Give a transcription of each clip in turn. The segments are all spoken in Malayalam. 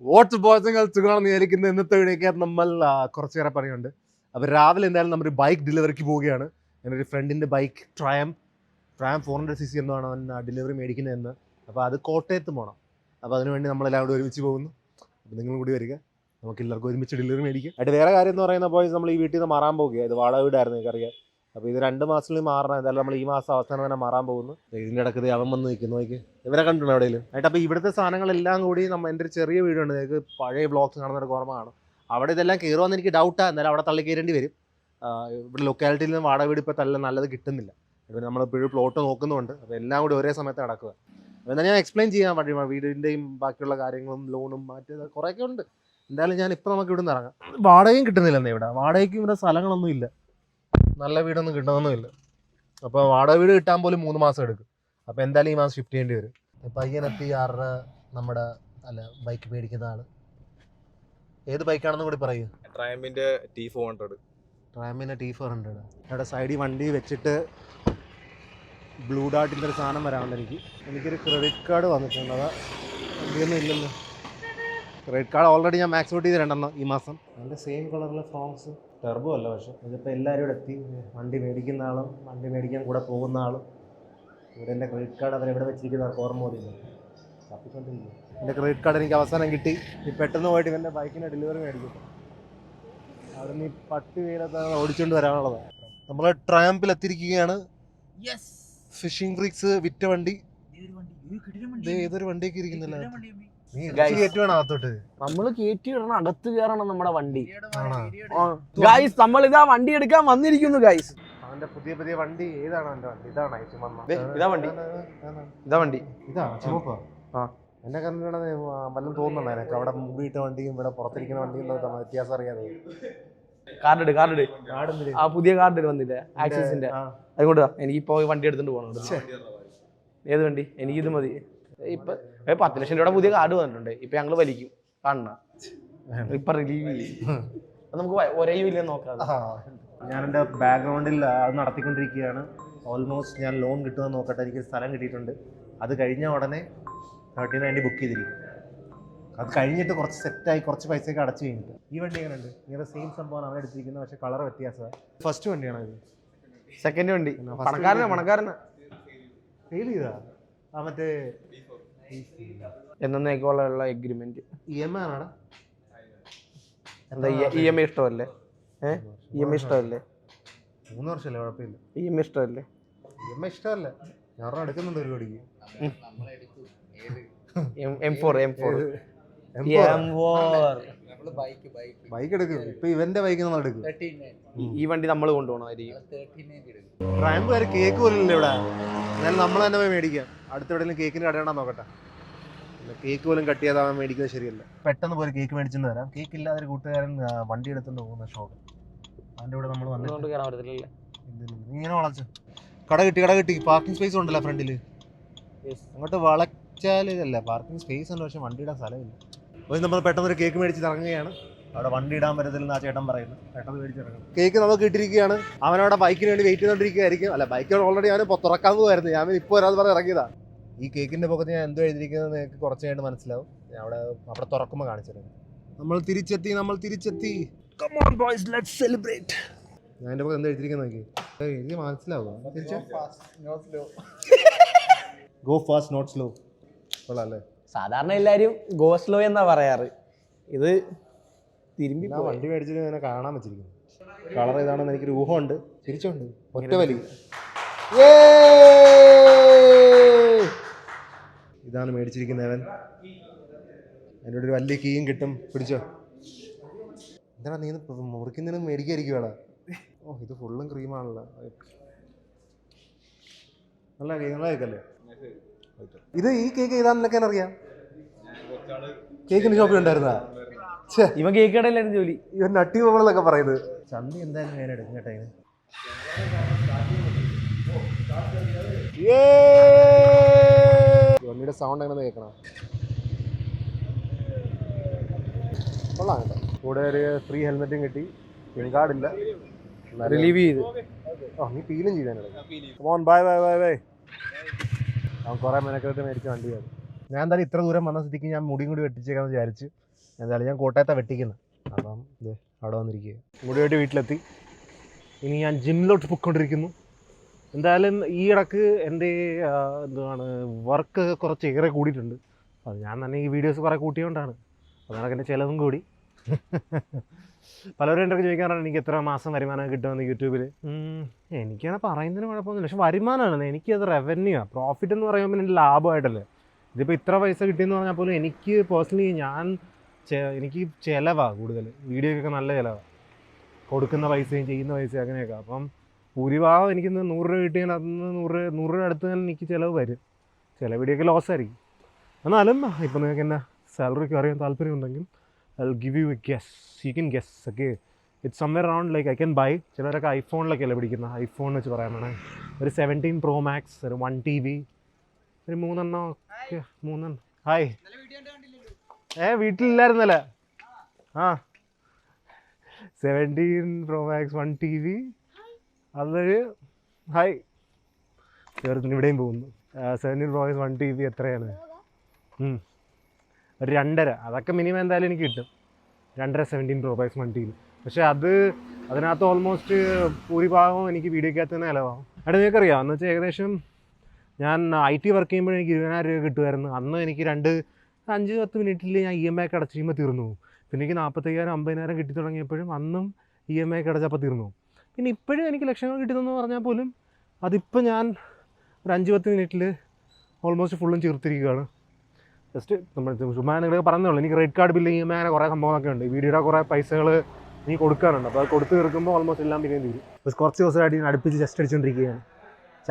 വാട്സ് ബോയ്സ് സുഖമാണെന്ന് വിചാരിക്കുന്ന ഇന്നത്തെ വീഡിയോക്കകത്ത് നമ്മൾ കുറച്ചേറെ പറയുന്നുണ്ട്. അപ്പോൾ രാവിലെ എന്തായാലും നമ്മൾ ബൈക്ക് ഡെലിവറിക്ക് പോവുകയാണ്. എൻ്റെ ഒരു ഫ്രണ്ടിൻ്റെ ബൈക്ക് ട്രയം 400cc എന്നാണ് അവൻ ഡെലിവറി മേടിക്കുന്നതെന്ന്. അപ്പോൾ അത് കോട്ടയത്ത് പോകണം. അപ്പോൾ അതിനുവേണ്ടി നമ്മളെല്ലാവരും ഒരുമിച്ച് പോകുന്നു. അപ്പോൾ നിങ്ങളും കൂടി വരിക, നമുക്ക് എല്ലാവർക്കും ഒരുമിച്ച് ഡെലിവറി മേടിക്കാം. ആയിട്ട് വേറെ കാര്യം എന്ന് പറയുന്ന ബോയ്സ്, നമ്മൾ ഈ വീട്ടിൽ നിന്ന് മാറാൻ പോകുക. ഇത് വാടക വീടായിരുന്നു എനിക്കറിയാം. അപ്പോൾ ഇത് 2 മാസത്തിൽ മാറണം. എന്തായാലും നമ്മൾ ഈ മാസം അവസാനം തന്നെ മാറാൻ പോകുന്നു. ഇതിൻ്റെ ഇടയ്ക്ക് അവൻ വന്ന് നിൽക്കുന്നു, നോക്കി ഇവരെ കണ്ടിട്ടുണ്ട് എവിടെയെങ്കിലും ആയിട്ട്. അപ്പോൾ ഇവിടുത്തെ സാധനങ്ങളെല്ലാം കൂടി എൻ്റെ ഒരു ചെറിയ വീടുണ്ട്, നിങ്ങൾക്ക് പഴയ ബ്ലോഗ്സ് കാണുന്നൊരു ഓർമ്മയാണ്. അവിടെ ഇതെല്ലാം കയറുമെന്ന് എനിക്ക് ഡൗട്ടാണ്. എന്നാലും അവിടെ തള്ളി കയറേണ്ടി വരും. ഇവിടെ ലൊക്കാലിറ്റിയിൽ നിന്ന് വാടക വീട് ഇപ്പോൾ നല്ലത് കിട്ടുന്നില്ല. ഇപ്പോൾ നമ്മളിപ്പോഴും പ്ലോട്ട് നോക്കുന്നുണ്ട്. അപ്പോൾ എല്ലാം കൂടി ഒരേ സമയത്ത് നടക്കുക. അപ്പോൾ എന്നാൽ ഞാൻ എക്സ്പ്ലെയിൻ ചെയ്യാൻ വേണ്ടി വീടിൻ്റെയും ബാക്കിയുള്ള കാര്യങ്ങളും ലോണും മറ്റേത് കുറേയൊക്കെ ഉണ്ട്. എന്തായാലും ഞാനിപ്പോൾ നമുക്ക് ഇവിടെ നിന്ന് ഇറങ്ങാം. വാടകയും കിട്ടുന്നില്ലെന്നേ ഇവിടെ. വാടകയ്ക്കും ഇവിടെ സ്ഥലങ്ങളൊന്നും ഇല്ല, നല്ല വീടൊന്നും കിട്ടണമെന്നുമില്ല. അപ്പോൾ വാടക വീട് കിട്ടാൻ പോലും 3 മാസം എടുക്കും. അപ്പോൾ എന്തായാലും ഈ മാസം ഷിഫ്റ്റ് ചെയ്യേണ്ടി വരും. പയ്യനെത്തി 6 നമ്മുടെ ബൈക്ക് മേടിക്കുന്ന ആൾ. ഏത് ബൈക്കാണെന്ന് കൂടി പറയൂ. ട്രയമ്പിൻ്റെ T400. ട്രയമ്പിൻ്റെ T400. അവിടെ സൈഡിൽ വണ്ടി വെച്ചിട്ട് ബ്ലൂ ഡാർട്ടിൻ്റെ ഒരു സാധനം വരാനുണ്ട്. എനിക്കൊരു ക്രെഡിറ്റ് കാർഡ് വന്നിട്ടുണ്ട്. അതാ വണ്ടിയൊന്നും ഇല്ലല്ലോ. ക്രെഡിറ്റ് കാർഡ് ഓൾറെഡി ഞാൻ മാക്സ് ഔട്ട് ചെയ്ത് 2 ഈ മാസം. അതിൻ്റെ സെയിം കളറിലെ ഫോംസ് ടെർബോ അല്ല, പക്ഷേ ഇതിപ്പോൾ എല്ലാവരും ഇവിടെ എത്തി. വണ്ടി മേടിക്കുന്ന ആളും വണ്ടി മേടിക്കാൻ കൂടെ പോകുന്ന ആളും. ഇവിടെ എൻ്റെ ക്രെഡിറ്റ് കാർഡ് അവരെവിടെ വെച്ചിരിക്കുന്ന ഓർമ്മ പോലില്ല. തപ്പിക്കൊണ്ടിരിക്കും. എൻ്റെ ക്രെഡിറ്റ് കാർഡ് എനിക്ക് അവസാനം കിട്ടി. ഈ പെട്ടെന്ന് പോയിട്ട് ഇവൻ്റെ ബൈക്കിൻ്റെ ഡെലിവറി മേടിക്കും. അവിടെ നിന്ന് ഈ 10 പേരൊക്കെ ഓടിച്ചുകൊണ്ട് വരാനുള്ളതാണ്. നമ്മൾ ട്രയംപിൽ എത്തിയിരിക്കുകയാണ്. ഫിഷിംഗ് ഫ്രീക്സ് വിറ്റ വണ്ടി. ഏതൊരു വണ്ടിയൊക്കെ ഇരിക്കുന്നില്ല. നമ്മള് കയറ്റി ഇടണം, അകത്ത് കയറണം നമ്മുടെ വണ്ടി. ഗൈസ്, നമ്മൾ ഇതാ വണ്ടി എടുക്കാൻ വന്നിരിക്കുന്നു ഗൈസ്. അവന്റെ പുതിയ വണ്ടി. ഏതാണ് അവന്റെ വണ്ടി? ഇതാണ് ഇതാ വണ്ടി. ഇതാ വണ്ടി. ഇതാ ചുമപ്പാ. എന്നെ കണ്ടിട്ടാണ് വല്ലതും തോന്നുന്നുണ്ടോ എനിക്ക്? അവിടെ മുമ്പിട്ട വണ്ടിയും ഇവിടെ പുറത്തിരിക്കുന്ന വണ്ടിയും വ്യത്യാസം അറിയാതെ. കാർഡ് ആ പുതിയ കാർഡ് വന്നില്ലേ, ആക്സിസിന്റെ. അതുകൊണ്ട് എനിക്കിപ്പോ വണ്ടി എടുത്തിട്ട് പോകണം. ഏത് വണ്ടി? എനിക്കിത് മതി. ഇപ്പൊ 10 ലക്ഷം രൂപയുടെ പുതിയ കാർഡ് വന്നിട്ടുണ്ട്. ഇപ്പൊ ഞങ്ങള് വലിക്കും, കാണണ ഇപ്പൊ റിലീവ് ചെയ്യും. നമുക്ക് ഒരേ ഇല്ല നോക്കാം. ഞാൻ എൻ്റെ ബാക്ക്ഗ്രൗണ്ടിൽ അത് നടത്തിക്കൊണ്ടിരിക്കുകയാണ്. ഓൾമോസ്റ്റ് ഞാൻ ലോൺ കിട്ടുമെന്ന് നോക്കട്ടെ. എനിക്ക് സ്ഥലം കിട്ടിയിട്ടുണ്ട്. അത് കഴിഞ്ഞ ഉടനെ 39 ബുക്ക് ചെയ്തിരിക്കും. അത് കഴിഞ്ഞിട്ട് കുറച്ച് സെറ്റായി കുറച്ച് പൈസയൊക്കെ അടച്ചു കഴിഞ്ഞിട്ട്. ഈ വണ്ടി എങ്ങനെയുണ്ട്? ഇങ്ങനെ സെയിം സംഭവമാണ് അവൻ എടുത്തിരിക്കുന്നത്, പക്ഷേ കളർ വ്യത്യാസമാണ്. ഫസ്റ്റ് വണ്ടിയാണോ ഇത്? സെക്കൻഡ് വണ്ടി. പണക്കാരനാ ഫെയിൽ ചെയ്താ ആ മറ്റേ എന്നേക്കുള്ള എഗ്രിമെന്റ്. EMI ആണോ? എന്താ EMI ഇഷ്ടമല്ലേ? EMI ഇഷ്ടമല്ലേ? 3 വർഷമല്ലേ? കുഴപ്പമില്ല. EMI ഇഷ്ടമല്ലേ? EMI ഇഷ്ടമല്ല. ഞാൻ എടുക്കുന്നുണ്ട് ഒരു കോടിക്ക്. ബൈക്ക് എടുക്കും. ഇപ്പൊ ഇവന്റെ ബൈക്ക് നമ്മൾ എടുക്കും. ഈ വണ്ടി നമ്മൾ കൊണ്ടുപോകണമായിരിക്കും. ട്രയംപ് വരെ കേക്ക് പോലില്ല ഇവിടെ. എന്നാലും നമ്മൾ തന്നെ പോയി മേടിക്കാം. അടുത്ത എവിടെയെങ്കിലും കേക്കിന് കടയിടാൻ നോക്കട്ടെ. കേക്ക് പോലും കട്ട് ചെയ്താൽ മേടിക്കുന്നത് ശരിയല്ല. പെട്ടെന്ന് പോയി കേക്ക് മേടിച്ചെന്ന് വരാം. കേക്ക് ഇല്ലാതെ ഒരു കൂട്ടുകാരൻ വണ്ടി എടുത്തുകൊണ്ട് പോകുന്ന ഷോപ്പ്. അതിൻ്റെ കൂടെ നമ്മൾ വന്നിട്ട് ഇങ്ങനെ വളച്ചു. കട കിട്ടി. പാർക്കിംഗ് സ്പേസ് ഉണ്ടല്ലോ ഫ്രണ്ടില്. അങ്ങോട്ട് വളച്ചാൽ ഇതല്ല, പാർക്കിംഗ് സ്പേസ് ഉണ്ട്, പക്ഷെ വണ്ടി ഇടാൻ സ്ഥലമില്ല. അപ്പോൾ നമ്മൾ പെട്ടെന്ന് ഒരു കേക്ക് മേടിച്ച് ഇറങ്ങുകയാണ്. അവിടെ വണ്ടി ഇടാൻ പറ്റത്തില്ലെന്ന് ആ ചേട്ടൻ പറയുന്നു. പെട്ടെന്ന് മേടിച്ചിറങ്ങും. കേക്ക് നമുക്ക് കിട്ടിയിരിക്കുകയാണ്. അവനവിടെ ബൈക്കിന് വേണ്ടി വെയിറ്റ് ചെയ്തുകൊണ്ടിരിക്കുകയായിരിക്കും. അല്ല, ബൈക്ക് ഓൾറെഡി അവന് തുറക്കാൻ പോകുമായിരുന്നു. ഞാൻ ഇപ്പോൾ ഒരാൾ പറഞ്ഞ് ഇറങ്ങിയതാ. ഈ കേക്കിൻ്റെ പുറത്ത് ഞാൻ എന്തോ എഴുതിയിരിക്കുന്നത് നിങ്ങൾക്ക് കുറച്ച് കഴിഞ്ഞ് മനസ്സിലാവും. ഞാൻ അവിടെ തുറക്കുമ്പോൾ കാണിച്ചിരുന്നു. നമ്മൾ തിരിച്ചെത്തി. Come on boys, let's celebrate. ഞാൻ എൻ്റെ പുറത്ത് എന്താ എഴുതിയിരിക്കുന്നത് നോക്കി. എനിക്ക് മനസ്സിലാവും. Go fast not slow. കൊള്ളാല്ലേ? സാധാരണ എല്ലാരും ഗോ സ്ലോ എന്നാ പറയാറ്. ഇത് തിരുമ്പി വണ്ടി മേടിച്ചിട്ട് ഇങ്ങനെ കാണാൻ വെച്ചിരിക്കുന്നു. കളർ ഏതാണെന്ന് എനിക്കൊരു ഊഹമുണ്ട്. തിരിച്ചുണ്ട് ഒറ്റ വലി. ഇതാണ് മേടിച്ചിരിക്കുന്നവൻ. അതിൻ്റെ ഒരു വലിയ കീയും കിട്ടും. പിടിച്ചോ. എന്താണ് നീ മുറിക്കുന്നതിനും മേടിക്കായിരിക്കുവാടാ? ഓ, ഇത് ഫുള്ളും ക്രീമാണല്ലോ. നല്ല കേക്കല്ലേ ഇത്? ഈ കേക്ക് ഏതാണെന്നൊക്കെ അറിയാം. കേക്കിന്റെ ഷോപ്പിൽ ഉണ്ടായിരുന്നാ? ഇവൻ കേക്ക് കടയിലായിരുന്നു ജോലി. ഇവൻ നട്ടി പോകുന്നതൊക്കെ പറയുന്നത്. ചന്തി എന്തായാലും വേറെ എടുക്കും കേട്ടോ. വണ്ടിയുടെ സൗണ്ട് എങ്ങനെ കേൾക്കണം? കൊള്ളാം കേട്ടോ. കൂടെ ഒരു ഫ്രീ ഹെൽമെറ്റും കിട്ടി. പിൻ കാർഡില്ല, റിലീവ് ചെയ്ത്. നീ ഫീലും ചെയ്താൽ ബൈ. അവൻ കുറേ മെനക്കെട്ട് മേടിച്ച വണ്ടിയാണ്. ഞാൻ എന്തായാലും ഇത്ര ദൂരം വന്ന സ്ഥിതിക്ക് ഞാൻ മുടിയും കൂടി വെട്ടിച്ചേക്കാന്ന് വിചാരിച്ച്. എന്തായാലും ഞാൻ കോട്ടയത്തെ വെട്ടിക്കുന്നത്. അപ്പം ഇത് അവിടെ വന്നിരിക്കുക. മുടിയായിട്ട് വീട്ടിലെത്തി. ഇനി ഞാൻ ജിമ്മിലോട്ട് പൊയ്ക്കൊണ്ടിരിക്കുന്നു. എന്തായാലും ഈ ഇടക്ക് എൻ്റെ എന്താണ് വർക്ക് കുറച്ച് ഏറെ കൂടിയിട്ടുണ്ട്. അത് ഞാൻ തന്നെ ഈ വീഡിയോസ് കുറേ കൂട്ടിയോണ്ടാണ്. അതുകൊണ്ടൊക്കെ എൻ്റെ ചിലവും കൂടി. പലരും എൻ്റെ ചോദിക്കാറാണ് എനിക്ക് എത്ര മാസം വരുമാനം കിട്ടുമെന്ന് യൂട്യൂബിൽ. എനിക്കങ്ങനെ പറയുന്നതിന് കുഴപ്പമൊന്നുമില്ല. പക്ഷെ വരുമാനമാണ്, എനിക്കത് റവന്യൂ ആണ്. പ്രോഫിറ്റ് എന്ന് പറയുമ്പോൾ എൻ്റെ ലാഭമായിട്ടല്ലേ. ഇതിപ്പോൾ ഇത്ര പൈസ കിട്ടിയെന്ന് പറഞ്ഞാൽ പോലും എനിക്ക് പേഴ്സണലി എനിക്ക് ചിലവാണ് കൂടുതൽ. വീഡിയോയ്ക്കൊക്കെ നല്ല ചിലവാണ്, കൊടുക്കുന്ന പൈസയും ചെയ്യുന്ന പൈസയും അങ്ങനെയൊക്കെ. അപ്പം ഭൂരിഭാഗം എനിക്കിന്ന് 100 രൂപ കിട്ടിയാൽ അന്ന് 100 രൂപ അടുത്ത് തന്നെ എനിക്ക് ചിലവ് വരും. ചില വീഡിയോക്ക് ലോസ് ആയിരിക്കും. എന്നാലും ഇപ്പം നിങ്ങൾക്ക് എൻ്റെ സാലറിക്ക് അറിയാൻ താല്പര്യമുണ്ടെങ്കിൽ I'll give you a guess. You can guess. Okay. It's somewhere around like I can buy. ചിലരൊക്കെ ഐഫോണിലൊക്കെയല്ലേ പിടിക്കുന്നത്. ഐഫോൺ വെച്ച് പറയാൻ വേണം ഒരു 17 Pro Max, ഒരു 1 TB, ഒരു 3 ഹായ്. വീട്ടിലില്ലായിരുന്നല്ലേ? 17 Pro Max 1 TB. അതൊരു ഹായ് ചേർത്തിന് ഇവിടെയും പോകുന്നു. 17 Pro Max 1 TB എത്രയാണ്? ഒരു 2.5. അതൊക്കെ മിനിമം എന്തായാലും എനിക്ക് കിട്ടും. 2.5 17 Pro Max 1 TB. പക്ഷേ അതിനകത്ത് ഓൾമോസ്റ്റ് ഭൂരിഭാഗവും എനിക്ക് വീഡിയോക്കകത്ത് തന്നെ ചിലവാകും. അവിടെ നിങ്ങൾക്കറിയാം എന്ന് വെച്ചാൽ ഏകദേശം ഞാൻ IT വർക്ക് ചെയ്യുമ്പോൾ എനിക്ക് 20,000 രൂപ കിട്ടുമായിരുന്നു. അന്ന് എനിക്ക് 5-10 മിനിറ്റിൽ ഞാൻ EMI ഒക്കെ അടച്ച് കഴിയുമ്പോൾ തീർന്നു പോകും. പിന്നെ എനിക്ക് 45,000 50,000 കിട്ടി തുടങ്ങിയപ്പോഴും അന്നും EMI ഒക്കെ അടച്ചപ്പോൾ തീർന്നു പോകും. പിന്നെ ഇപ്പോഴും എനിക്ക് ലക്ഷങ്ങൾ കിട്ടുന്നതെന്ന് പറഞ്ഞാൽ പോലും അതിപ്പോൾ ഞാൻ ഒരു 5-10 മിനിറ്റിൽ ഓൾമോസ്റ്റ് ഫുള്ളും ചേർത്തിരിക്കുകയാണ്. ജസ്റ്റ് നമ്മൾ ചുമ്മാ നിങ്ങളൊക്കെ പറഞ്ഞോളൂ. എനിക്ക് ക്രെഡിറ്റ് കാർഡ് ബില്ല് ചെയ്യുമ്പോൾ അങ്ങനെ കുറേ സംഭവങ്ങളൊക്കെ ഉണ്ട്. വീഡിയോയുടെ കുറേ പൈസകൾ എനിക്ക് കൊടുക്കാനുണ്ട്. അപ്പോൾ അത് കൊടുത്ത് തീർക്കുമ്പോൾ ഓൾമോസ്റ്റ് എല്ലാം പിന്നെയും തീരും. പക്ഷേ കുറച്ച് ദിവസമായിട്ട് ഞാൻ അടുപ്പിച്ച് ജസ്റ്റ് അടിച്ചുകൊണ്ടിരിക്കുകയാണ്.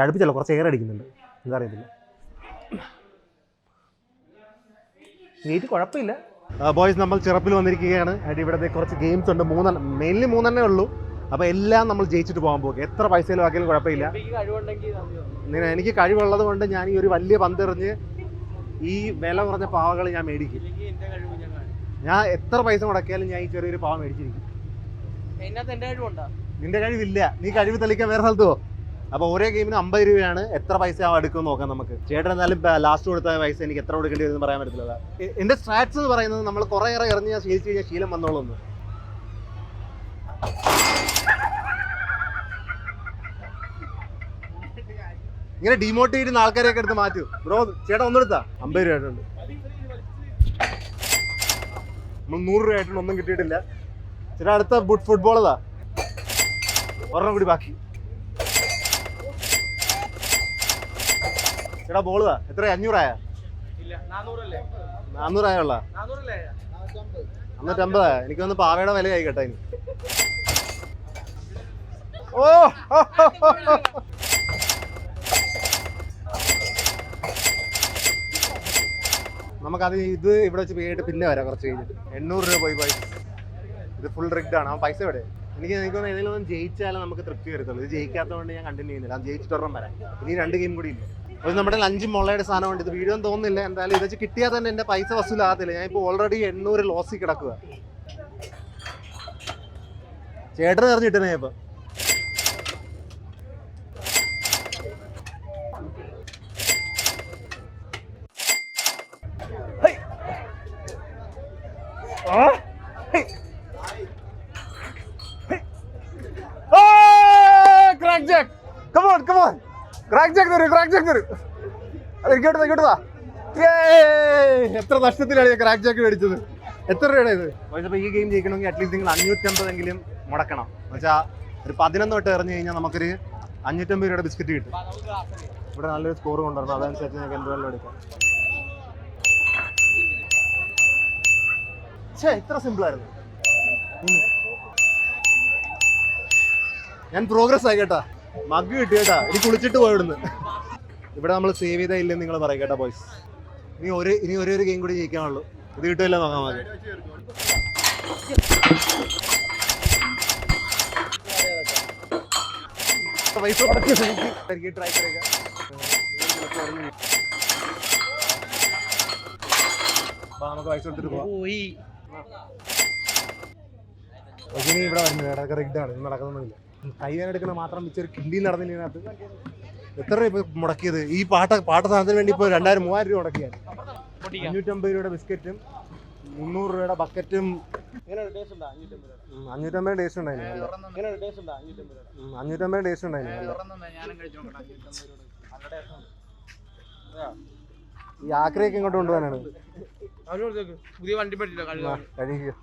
അടുപ്പിച്ചല്ല, കുറച്ച് എയർ അടിക്കുന്നുണ്ട്. എന്താ അറിയത്തില്ല. നീറ്റ് കുഴപ്പമില്ല. ബോയ്സ്, നമ്മൾ ചിറപ്പിൽ വന്നിരിക്കുകയാണ്. ആയിട്ട് ഇവിടുത്തെ കുറച്ച് ഗെയിംസ് ഉണ്ട്. മെയിൻലി 3 ഉള്ളൂ. അപ്പോൾ എല്ലാം നമ്മൾ ജയിച്ചിട്ട് പോകാൻ പോകും. എത്ര പൈസ ചിലവാക്കിയാലും കുഴപ്പമില്ല. എനിക്ക് കഴിവുള്ളത് കൊണ്ട് ഞാൻ ഈ ഒരു വലിയ പന്തെറിഞ്ഞ് ഈ വില കുറഞ്ഞ പാവകൾ ഞാൻ മേടിക്കും. ഞാൻ എത്ര പൈസ മുടക്കിയാലും ഞാൻ ഈ ചെറിയൊരു പാവ മേടിച്ചിരിക്കും. നിന്റെ കഴിവില്ല, നീ കഴിവ് തെളിയിക്കാൻ വേറെ സ്ഥലത്ത് പോ. അപ്പോൾ ഓരോ ഗെയിമിന് 50 രൂപയാണ്. എത്ര പൈസ എടുക്കുമെന്ന് നോക്കാം നമുക്ക്. ചേട്ടൻ എന്നാലും ലാസ്റ്റ് കൊടുത്ത പൈസ എനിക്ക് എത്ര കൊടുക്കേണ്ടി വരുമെന്ന് പറയാൻ പറ്റില്ല. എൻ്റെ സ്ട്രാറ്റ്സ് എന്ന് പറയുന്നത് നമ്മൾ കുറേ ഇറങ്ങി ഞാൻ ശീലിച്ച് കഴിഞ്ഞാൽ ശീലം വന്നോളൂന്ന്. ഇങ്ങനെ ഡിമോട്ടിവേറ്റ് ചെയ്യുന്ന ആൾക്കാരെയൊക്കെ എടുത്ത് മാറ്റും. ബ്രോ ചേട്ടാ ഒന്നെടുത്താ 50 രൂപ ആയിട്ടുണ്ട്. നമ്മൾ 100 രൂപ ആയിട്ടുണ്ട്, ഒന്നും കിട്ടിയിട്ടില്ല. ചേട്ടാ അടുത്ത ഫുട്ബോളതാ, ഒരെണ്ണം കൂടി ബാക്കി. ചേട്ടാ ബോളതാ എത്ര? 500 ആയാ? 400 ആയുള്ള 550. എനിക്ക് വന്ന് പാവയുടെ വിലയായി കേട്ടോ ഇനി. ഓ നമുക്കത് ഇത് ഇവിടെ വെച്ച് പോയിട്ട് പിന്നെ വരാം കുറച്ച് കഴിഞ്ഞിട്ട്. 800 രൂപ പോയി. ഇത് ഫുൾ റിഗ്ഡ് ആണ്. ആ പൈസ എവിടെ? എനിക്ക് ഏതെങ്കിലും ഒന്നും ജയിച്ചാലും നമുക്ക് തൃപ്തി വരത്തുള്ളൂ. ഇത് ജയിക്കാത്തതുകൊണ്ട് ഞാൻ കണ്ടിന്യൂ ചെയ്യുന്നില്ല. അത് ജയിച്ചിട്ടൊരെണ്ണം വരാം. ഇനി 2 ഗെയിം കൂടി ഇല്ല. അപ്പോൾ നമ്മുടെ 5 മുളയുടെ സാധനമുണ്ട്. ഇത് വീഡിയോ തോന്നുന്നില്ല. എന്തായാലും ഇത് വെച്ച് കിട്ടിയാൽ തന്നെ എൻ്റെ പൈസ വസൂലാകത്തില്ല. ഞാൻ ഇപ്പോൾ ഓൾറെഡി 800 ലോസിൽ കിടക്കുക. ചേട്ടന് അറിഞ്ഞിട്ടേ ഇപ്പം. Crack Jack, come on, come on. Crack Jack തരും. അത് ഇങ്ങോട്ടാ. എത്ര നഷ്ടത്തിലാണ് ഞാൻ ക്രാക്ക് ജാക്ക് മേടിച്ചത്. എത്ര രൂപയുടെ ഇത്? അപ്പോൾ ഈ ഗെയിം ജയിക്കണമെങ്കിൽ അറ്റ്ലീസ്റ്റ് നിങ്ങൾ 550 എങ്കിലും മുടക്കണം. എന്നുവെച്ചാൽ ഒരു 11 തൊട്ട് എറിഞ്ഞു കഴിഞ്ഞാൽ നമുക്കൊരു 550 രൂപയുടെ ബിസ്ക്കറ്റ് കിട്ടും. ഇവിടെ നല്ലൊരു സ്കോർ കൊണ്ടുവരണം. അതനുസരിച്ച് ഞങ്ങൾക്ക് എന്ത് വെള്ളം എടുക്കാം. ഇത്ര സിമ്പിളായിരുന്നു. ഞാൻ പ്രോഗ്രസ് ആയി കേട്ടാ. മഗ് കിട്ടി കേട്ടാ. ഇനി കുളിച്ചിട്ട് പോയിടുന്നു. ഇവിടെ നമ്മൾ സേവ് ചെയ്താൽ ഇല്ലെന്ന് നിങ്ങൾ പറയും കേട്ടാ ബോയ്സ്. ഇനി ഒരു ഗെയിം കൂടി ജയിക്കാനുള്ളൂ. ഇത് കിട്ടുമല്ലോ നോക്കാൻ മതി. ട്രൈ കരേഗാ. നമുക്ക് പൈസ എടുത്തിട്ട് പോവാം. ഇവിടെ വരുന്നത് ഇടയ്ക്ക് റിഗ്ഡാണ്. ഇത് നടക്കുന്നൊന്നുമില്ല. കൈവേന എടുക്കുന്ന മാത്രം വെച്ചൊരു കിണ്ടി നടന്നതിനകത്ത് എത്ര രൂപ ഇപ്പോൾ മുടക്കിയത്? ഈ പാട്ട സാധനത്തിന് വേണ്ടി ഇപ്പോൾ 2000-3000 രൂപ മുടക്കിയാണ്. 550 രൂപയുടെ ബിസ്ക്കറ്റും 300 രൂപയുടെ ബക്കറ്റും 550 ടേസ്റ്റ് ഉണ്ടായിരുന്നു. 550 ടേസ്റ്റ് ഉണ്ടായിരുന്നു. ഈ ആക്രയൊക്കെ ഇങ്ങോട്ട് കൊണ്ടുപോകാനാണ്. പുതിയ വണ്ടി പഠിച്ചില്ല കഴിക്കുക.